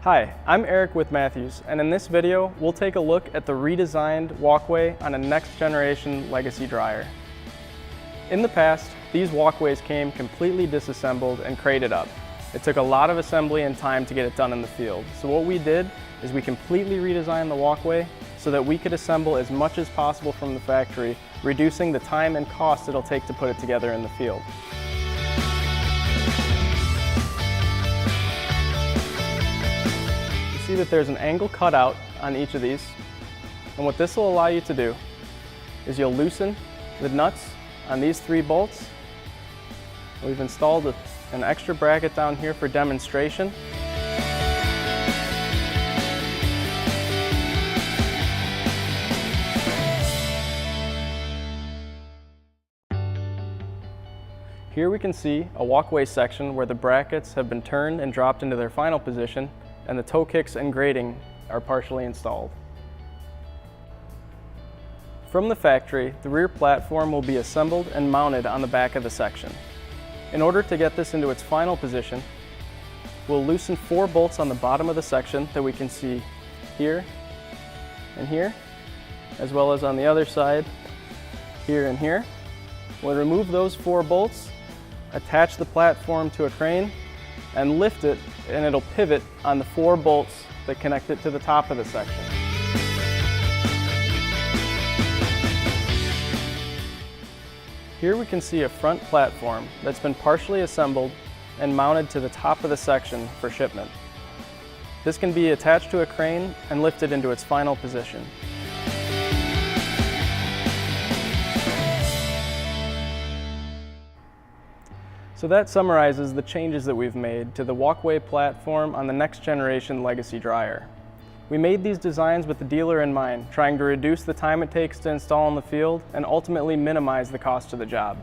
Hi, I'm Eric with Mathews, and in this video, we'll take a look at the redesigned walkway on a next generation legacy dryer. In the past, these walkways came completely disassembled and crated up. It took a lot of assembly and time to get it done in the field. So what we did is we completely redesigned the walkway so that we could assemble as much as possible from the factory, reducing the time and cost it'll take to put it together in the field. See that there's an angle cutout on each of these, and what this will allow you to do is you'll loosen the nuts on these 3 bolts. We've installed an extra bracket down here for demonstration. Here we can see a walkway section where the brackets have been turned and dropped into their final position, and the toe kicks and grating are partially installed. From the factory, the rear platform will be assembled and mounted on the back of the section. In order to get this into its final position, we'll loosen 4 bolts on the bottom of the section that we can see here and here, as well as on the other side, here and here. We'll remove those 4 bolts, attach the platform to a crane, and lift it, and it'll pivot on the 4 bolts that connect it to the top of the section. Here we can see a front platform that's been partially assembled and mounted to the top of the section for shipment. This can be attached to a crane and lifted into its final position. So that summarizes the changes that we've made to the walkway platform on the next generation legacy dryer. We made these designs with the dealer in mind, trying to reduce the time it takes to install in the field and ultimately minimize the cost of the job.